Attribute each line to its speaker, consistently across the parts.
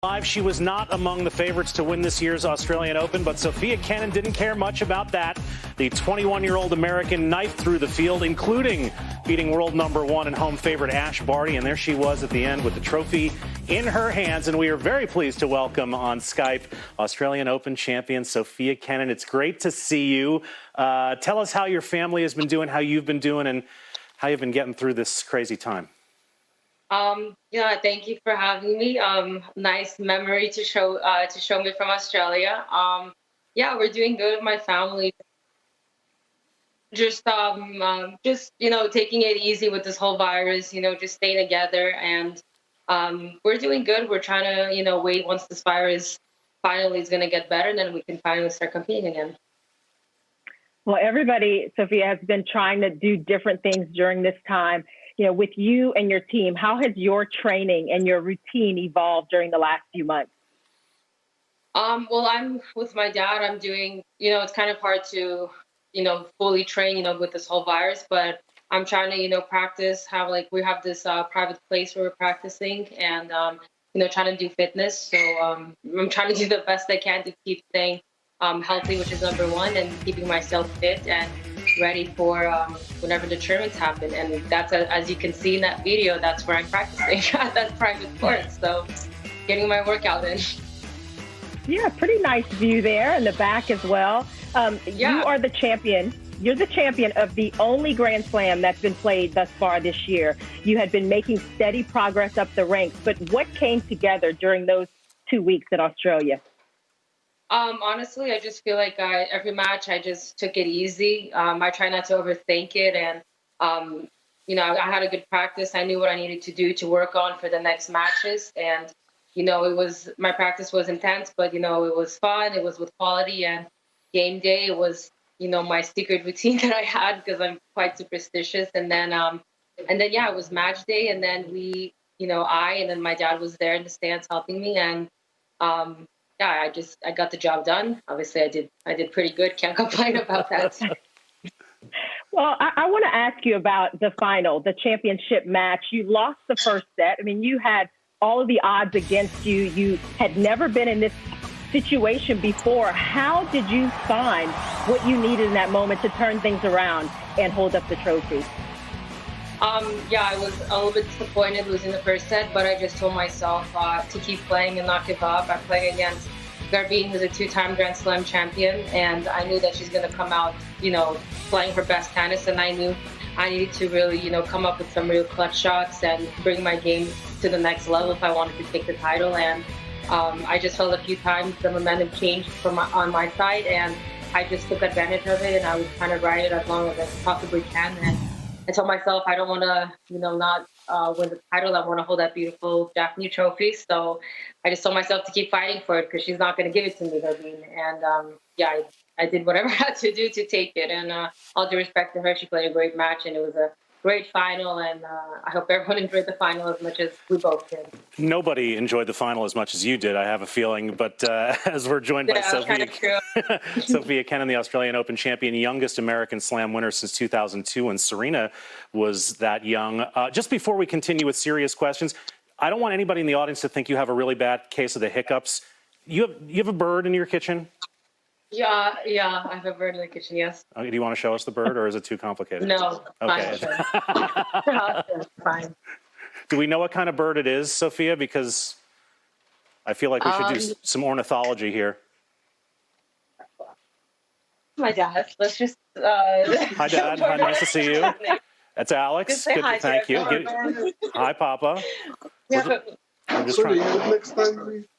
Speaker 1: Live, she was not among the favorites to win this year's Australian Open, but Sofia Kenin didn't care much about that. The 21-year-old American knifed through the field, including beating world number one and home favorite Ash Barty, and there she was at the end with the trophy in her hands. And we are very pleased to welcome on Skype Australian Open champion Sofia Kenin. It's great to see you. Tell us how your family has been doing, how you've been doing, and how you've been getting through this crazy time.
Speaker 2: Yeah, thank you for having me. Nice memory to show me from Australia. Yeah, we're doing good with my family. Just taking it easy with this whole virus. Just staying together, and we're doing good. We're trying to wait once this virus finally is going to get better, and then we can finally start competing again.
Speaker 3: Well, everybody, Sofia, has been trying to do different things during this time. With you and your team, how has your training and your routine evolved during the last few months?
Speaker 2: Well, I'm with my dad. I'm doing, it's kind of hard to, fully train, with this whole virus, but I'm trying to, practice, we have this private place where we're practicing and, trying to do fitness. So I'm trying to do the best I can to keep staying healthy, which is number one, and keeping myself fit and ready for whenever the tournaments happen. And that's, as you can see in that video, that's where I'm practicing. That's private court. So getting my workout in.
Speaker 3: Yeah, pretty nice view there in the back as well.
Speaker 2: Yeah.
Speaker 3: You are the champion. You're the champion of the only Grand Slam that's been played thus far this year. You had been making steady progress up the ranks, but what came together during those 2 weeks in Australia?
Speaker 2: Honestly, I just feel like every match I just took it easy. I try not to overthink it, and I had a good practice. I knew what I needed to do to work on for the next matches, and my practice was intense, but it was fun. It was with quality, and game day it was my secret routine that I had because I'm quite superstitious. And then it was match day, and then and then my dad was there in the stands helping me, and I got the job done. Obviously, I did pretty good. Can't complain about that.
Speaker 3: Well, I want to ask you about the final, the championship match. You lost the first set. I mean, you had all of the odds against you. You had never been in this situation before. How did you find what you needed in that moment to turn things around and hold up the trophy?
Speaker 2: I was a little bit disappointed losing the first set, but I just told myself to keep playing and not give up. I'm playing against Garbine, who's a two-time Grand Slam champion, and I knew that she's going to come out, playing her best tennis, and I knew I needed to really, come up with some real clutch shots and bring my game to the next level if I wanted to take the title. And I just felt a few times the momentum changed on my side, and I just took advantage of it, and I was trying to ride it as long as I possibly can. And I told myself I don't want to, not win the title. I want to hold that beautiful Japanese trophy. So I just told myself to keep fighting for it because she's not going to give it to me, Garbine. And I did whatever I had to do to take it. And all due respect to her, she played a great match, and it was a great final, and I hope everyone enjoyed the final as much as we both did.
Speaker 1: Nobody enjoyed the final as much as you did, I have a feeling. But as we're joined by Sofia Kenin, the Australian Open champion, youngest American Slam winner since 2002, and Serena was that young. Just before we continue with serious questions, I don't want anybody in the audience to think you have a really bad case of the hiccups. You have a bird in your kitchen?
Speaker 2: Yeah, I have a bird in the kitchen, yes.
Speaker 1: Okay, do you want to show us the bird, or is it too complicated?
Speaker 2: No,
Speaker 1: okay.
Speaker 2: Fine.
Speaker 1: Do we know what kind of bird it is, Sofia? Because I feel like we should do some ornithology here.
Speaker 2: My dad, let's just...
Speaker 1: Hi, Dad. Hi, nice to see you. That's Alex. Good,
Speaker 2: hi,
Speaker 1: thank you. Hi, Papa.
Speaker 2: Yeah.
Speaker 1: I'm just trying.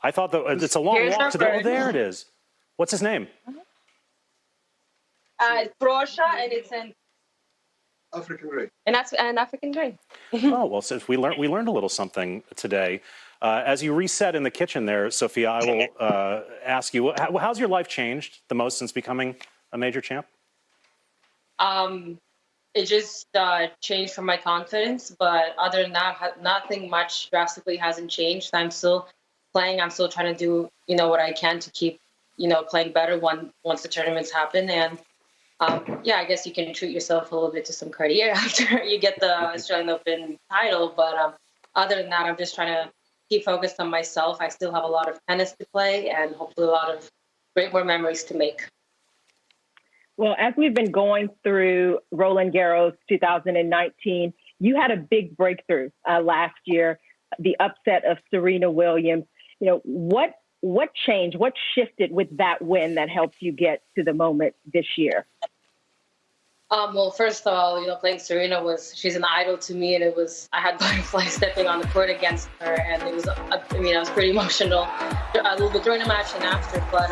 Speaker 1: I thought that it's a long walk to the... Oh, there it is. What's his name?
Speaker 2: It's Brosha, and it's an
Speaker 4: African Grey.
Speaker 2: And that's an African Grey.
Speaker 1: Oh, well, since we learned a little something today. As you reset in the kitchen there, Sofia, I will ask you, how's your life changed the most since becoming a major champ?
Speaker 2: It just changed from my confidence, but other than that, nothing much drastically hasn't changed. I'm still playing. I'm still trying to do, what I can to keep, playing better once the tournaments happen. And I guess you can treat yourself a little bit to some cardio after you get the Australian Open title. But other than that, I'm just trying to keep focused on myself. I still have a lot of tennis to play and hopefully a lot of great more memories to make.
Speaker 3: Well, as we've been going through Roland Garros 2019, you had a big breakthrough last year, the upset of Serena Williams. You know, what changed, what shifted with that win that helped you get to the moment this year?
Speaker 2: Well, first of all, playing Serena she's an idol to me, and I had butterflies stepping on the court against her, and it was, I was pretty emotional a little bit during the match and after, but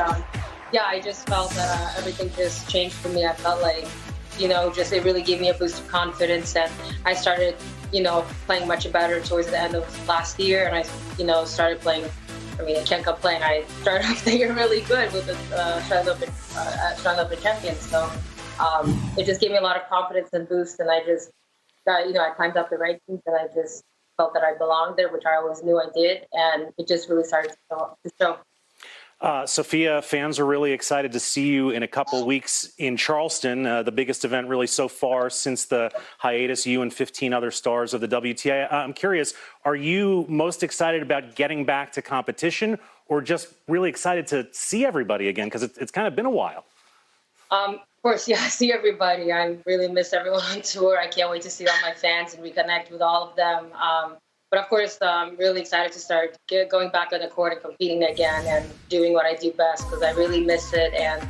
Speaker 2: yeah, I just felt that everything just changed for me. I felt like, it really gave me a boost of confidence, and I started, playing much better towards the end of last year, and I, started playing. I can't complain. I started off the year really good with the Australian Open champion, so it just gave me a lot of confidence and boost, and I just got, I climbed up the rankings, and I just felt that I belonged there, which I always knew I did, and it just really started to show.
Speaker 1: Sophia, fans are really excited to see you in a couple weeks in Charleston, the biggest event really so far since the hiatus, you and 15 other stars of the WTA. I'm curious, are you most excited about getting back to competition or just really excited to see everybody again? Because it's kind of been a while.
Speaker 2: Of course, yeah, I see everybody. I really miss everyone on tour. I can't wait to see all my fans and reconnect with all of them. But of course, I'm really excited to start going back on the court and competing again and doing what I do best because I really miss it, and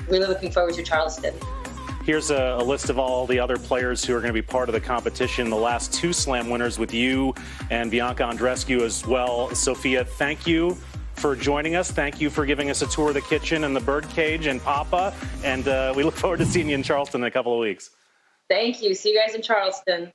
Speaker 2: really looking forward to Charleston.
Speaker 1: Here's a list of all the other players who are going to be part of the competition. The last two Slam winners with you and Bianca Andreescu as well. Sophia, thank you for joining us. Thank you for giving us a tour of the kitchen and the birdcage and Papa. And we look forward to seeing you in Charleston in a couple of weeks.
Speaker 2: Thank you. See you guys in Charleston.